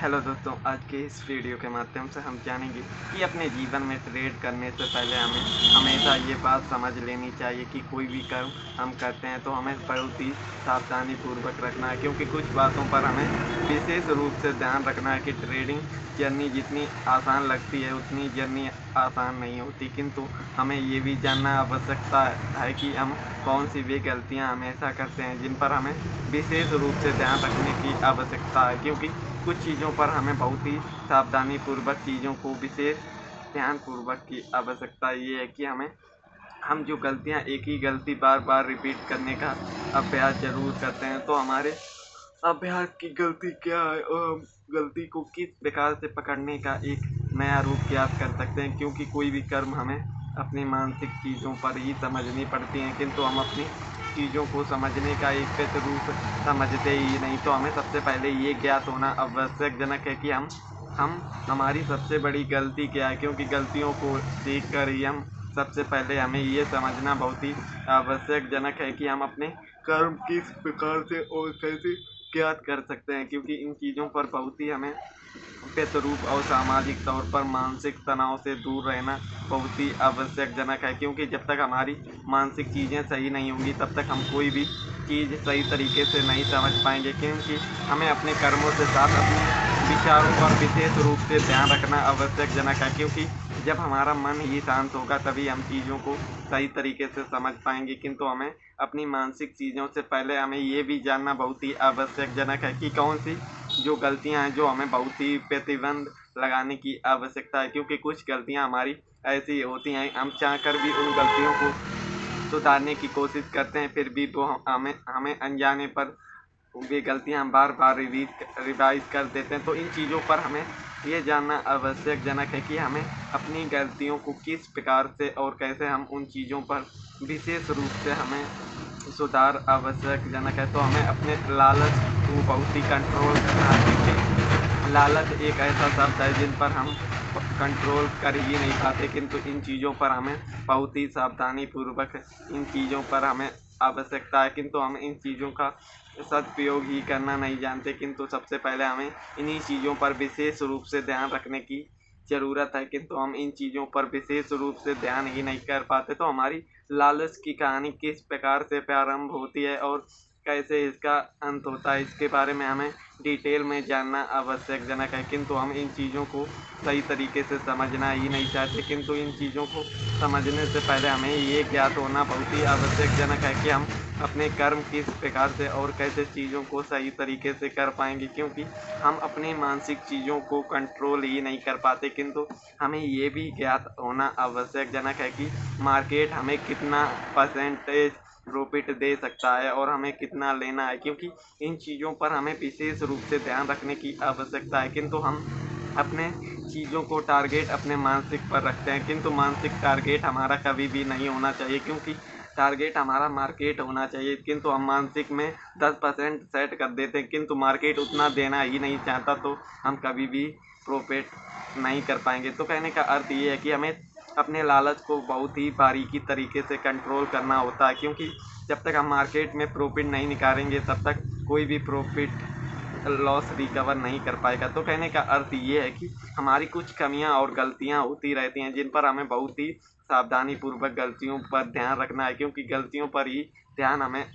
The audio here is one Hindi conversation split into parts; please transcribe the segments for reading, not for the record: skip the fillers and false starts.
हेलो दोस्तों, आज के इस वीडियो के माध्यम से हम जानेंगे कि अपने जीवन में ट्रेड करने से पहले हमें हमेशा ये बात समझ लेनी चाहिए कि कोई भी कर्म हम करते हैं तो हमें बहुत ही सावधानी पूर्वक रखना है, क्योंकि कुछ बातों पर हमें विशेष रूप से ध्यान रखना है कि ट्रेडिंग जर्नी जितनी आसान लगती है उतनी जर्नी आसान नहीं होती। किंतु हमें ये भी जानना आवश्यकता है कि हम कौन सी वे गलतियाँ हमेशा करते हैं जिन पर हमें विशेष रूप से ध्यान रखने की आवश्यकता है, क्योंकि कुछ चीज़ों पर हमें बहुत ही सावधानी पूर्वक चीज़ों को विशेष ध्यान पूर्वक की आवश्यकता ये है कि हम जो गलतियाँ एक ही गलती बार बार रिपीट करने का अभ्यास ज़रूर करते हैं तो हमारे अभ्यास की गलती क्या है और हम गलती को किस प्रकार से पकड़ने का एक नया रूप ज्ञात कर सकते हैं, क्योंकि कोई भी कर्म हमें अपनी मानसिक चीज़ों पर ही समझनी पड़ती हैं, किंतु हम अपनी चीज़ों को समझने का एक बेहतर रूप समझते ही नहीं। तो हमें सबसे पहले ये ज्ञात होना आवश्यकजनक है कि हम हमारी सबसे बड़ी गलती क्या है, क्योंकि गलतियों को देख कर ही हम सबसे पहले हमें ये समझना बहुत ही आवश्यकजनक है कि हम अपने कर्म किस प्रकार से और कैसे ज्ञात कर सकते हैं, क्योंकि इन चीज़ों पर बहुत ही हमें रूप और सामाजिक तौर पर मानसिक तनाव से दूर रहना बहुत ही आवश्यकजनक है, क्योंकि जब तक हमारी मानसिक चीज़ें सही नहीं होंगी तब तक हम कोई भी चीज़ सही तरीके से नहीं समझ पाएंगे, क्योंकि हमें अपने कर्मों के साथ अपने विचारों पर विशेष रूप से ध्यान रखना आवश्यकजनक है, क्योंकि जब हमारा मन ही शांत होगा तभी हम चीज़ों को सही तरीके से समझ पाएंगे। किंतु हमें अपनी मानसिक चीज़ों से पहले हमें ये भी जानना बहुत ही आवश्यकजनक है कि कौन सी जो गलतियां हैं जो हमें बहुत ही प्रतिबंध लगाने की आवश्यकता है, क्योंकि कुछ गलतियां हमारी ऐसी होती हैं हम चाहकर भी उन गलतियों को सुधारने की कोशिश करते हैं, फिर भी वो हमें हमें अनजाने पर वे गलतियां हम बार बार रिवाइज कर देते हैं। तो इन चीज़ों पर हमें ये जानना आवश्यकजनक है कि हमें अपनी गलतियों को किस प्रकार से और कैसे हम उन चीज़ों पर विशेष रूप से हमें सुधार आवश्यकजनक है। तो हमें अपने लालच को बहुत ही कंट्रोल करना है, क्योंकि लालच एक ऐसा शब्द है जिन पर हम कंट्रोल कर ही नहीं पाते, किंतु इन चीज़ों पर हमें बहुत ही सावधानी पूर्वक इन चीज़ों पर हमें आवश्यकता है, किंतु हम इन चीज़ों का सदुपयोग ही करना नहीं जानते। किंतु सबसे पहले हमें इन्हीं चीज़ों पर विशेष रूप से ध्यान रखने की ज़रूरत है, किंतु हम इन चीज़ों पर विशेष रूप से ध्यान ही नहीं कर पाते। तो हमारी लालच की कहानी किस प्रकार से प्रारंभ होती है और कैसे इसका अंत होता है, इसके बारे में हमें डिटेल में जानना आवश्यकजनक है, किंतु हम इन चीज़ों को सही तरीके से समझना ही नहीं चाहते। किंतु इन चीज़ों को समझने से पहले हमें ये ज्ञात होना बहुत ही आवश्यकजनक है कि हम अपने कर्म किस प्रकार से और कैसे चीज़ों को सही तरीके से कर पाएंगे, क्योंकि हम अपनी मानसिक चीज़ों को कंट्रोल ही नहीं कर पाते। किंतु हमें ये भी ज्ञात होना आवश्यकजनक है कि मार्केट हमें कितना परसेंटेज प्रॉफिट दे सकता है और हमें कितना लेना है, क्योंकि इन चीज़ों पर हमें विशेष रूप से ध्यान रखने की आवश्यकता है। किंतु हम अपने चीज़ों को टारगेट अपने मानसिक पर रखते हैं, किंतु मानसिक टारगेट हमारा कभी भी नहीं होना चाहिए, क्योंकि टारगेट हमारा मार्केट होना चाहिए। किंतु हम मानसिक में 10% सेट कर देते हैं, किंतु मार्केट उतना देना ही नहीं चाहता, तो हम कभी भी प्रॉफिट नहीं कर पाएंगे। तो कहने का अर्थ ये है कि हमें अपने लालच को बहुत ही बारीकी तरीके से कंट्रोल करना होता है, क्योंकि जब तक हम मार्केट में प्रॉफिट नहीं निकालेंगे तब तक कोई भी प्रॉफिट लॉस रिकवर नहीं कर पाएगा। तो कहने का अर्थ ये है कि हमारी कुछ कमियां और गलतियां होती रहती हैं जिन पर हमें बहुत ही सावधानी पूर्वक गलतियों पर ध्यान रखना है, क्योंकि गलतियों पर ही ध्यान हमें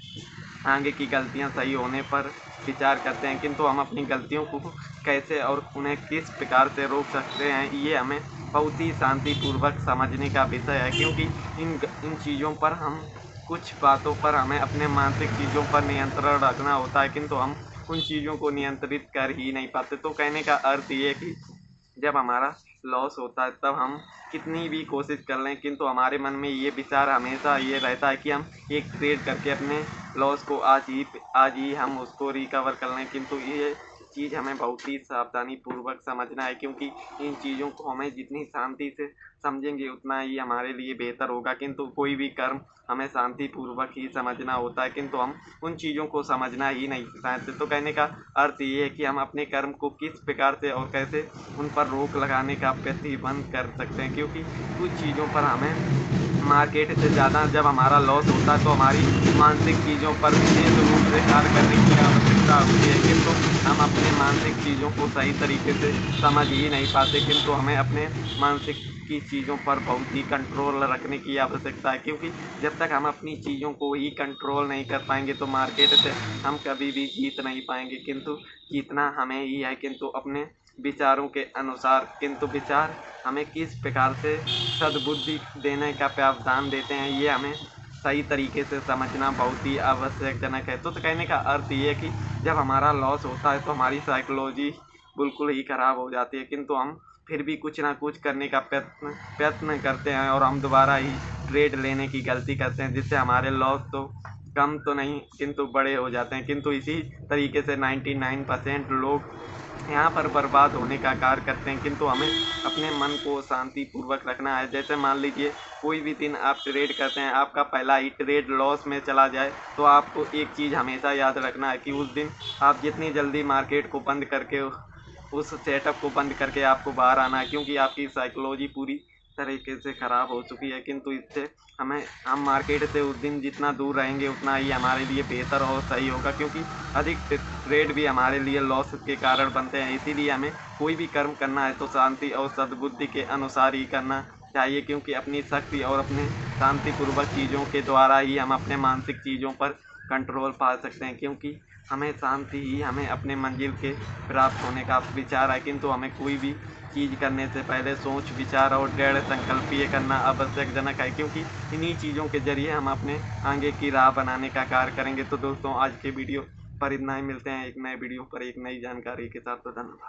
आगे की गलतियां सही होने पर विचार करते हैं, किंतु हम अपनी गलतियों को कैसे और उन्हें किस प्रकार से रोक सकते हैं ये हमें बहुत ही शांतिपूर्वक समझने का विषय है, क्योंकि इन चीज़ों पर हम कुछ बातों पर हमें अपने मानसिक चीज़ों पर नियंत्रण रखना होता है, किंतु हम उन चीज़ों को नियंत्रित कर ही नहीं पाते। तो कहने का अर्थ ये है कि जब हमारा लॉस होता है तब हम कितनी भी कोशिश कर लें, किंतु हमारे मन में ये विचार हमेशा ये रहता है कि हम एक ट्रेड करके अपने लॉस को आज ही हम उसको रिकवर कर लें। किंतु ये चीज़ हमें बहुत ही सावधानी पूर्वक समझना है, क्योंकि इन चीज़ों को हमें जितनी शांति से समझेंगे उतना ही हमारे लिए बेहतर होगा। किंतु कोई भी कर्म हमें शांतिपूर्वक ही समझना होता है, किंतु हम उन चीज़ों को समझना ही नहीं चाहते। तो कहने का अर्थ ये है कि हम अपने कर्म को किस प्रकार से और कैसे उन पर रोक लगाने का प्रतिबंध कर सकते हैं, क्योंकि कुछ चीज़ों पर हमें मार्केट से ज़्यादा जब हमारा लॉस होता है तो हमारी मानसिक चीज़ों पर विशेष रूप से कार्य करने की आवश्यकता होती है। किंतु हम अपने मानसिक चीज़ों को सही तरीके से समझ ही नहीं पाते, किंतु हमें अपने मानसिक की चीज़ों पर बहुत ही कंट्रोल रखने की आवश्यकता है, क्योंकि जब तक हम अपनी चीज़ों को ही कंट्रोल नहीं कर पाएंगे तो मार्केट से हम कभी भी जीत नहीं पाएंगे। किंतु जीतना हमें ही है, किंतु अपने विचारों के अनुसार। किंतु विचार हमें किस प्रकार से सद्बुद्धि देने का प्रावधान देते हैं, ये हमें सही तरीके से समझना बहुत ही आवश्यकजनक है। तो कहने का अर्थ ये है कि जब हमारा लॉस होता है तो हमारी साइकोलॉजी बिल्कुल ही ख़राब हो जाती है, किंतु हम फिर भी कुछ ना कुछ करने का प्रयत्न करते हैं और हम दोबारा ही ट्रेड लेने की गलती करते हैं, जिससे हमारे लॉस तो कम तो नहीं किंतु बड़े हो जाते हैं। किंतु इसी तरीके से 99% लोग यहाँ पर बर्बाद होने का कार्य करते हैं। किंतु हमें अपने मन को शांतिपूर्वक रखना है। जैसे मान लीजिए कोई भी दिन आप ट्रेड करते हैं, आपका पहला ही ट्रेड लॉस में चला जाए, तो आपको एक चीज़ हमेशा याद रखना है कि उस दिन आप जितनी जल्दी मार्केट को बंद करके उस सेटअप को बंद करके आपको बाहर आना है, क्योंकि आपकी साइकोलॉजी पूरी तरीके से ख़राब हो चुकी है। किंतु इससे हम मार्केट से उस दिन जितना दूर रहेंगे उतना ही हमारे लिए बेहतर और सही होगा, क्योंकि अधिक ट्रेड भी हमारे लिए लॉस के कारण बनते हैं। इसीलिए हमें कोई भी कर्म करना है तो शांति और सद्बुद्धि के अनुसार ही करना चाहिए, क्योंकि अपनी शक्ति और अपने शांतिपूर्वक चीज़ों के द्वारा ही हम अपने मानसिक चीज़ों पर कंट्रोल पा सकते हैं। क्योंकि हमें शांति ही हमें अपने मंजिल के प्राप्त होने का विचार है। किंतु हमें कोई भी चीज़ करने से पहले सोच विचार और दृढ़ संकल्प ये करना आवश्यकजनक है, क्योंकि इन्हीं चीज़ों के जरिए हम अपने आगे की राह बनाने का कार्य करेंगे। तो दोस्तों, आज के वीडियो पर इतना ही। मिलते हैं एक नए वीडियो पर एक नई जानकारी के साथ। तो धन्यवाद।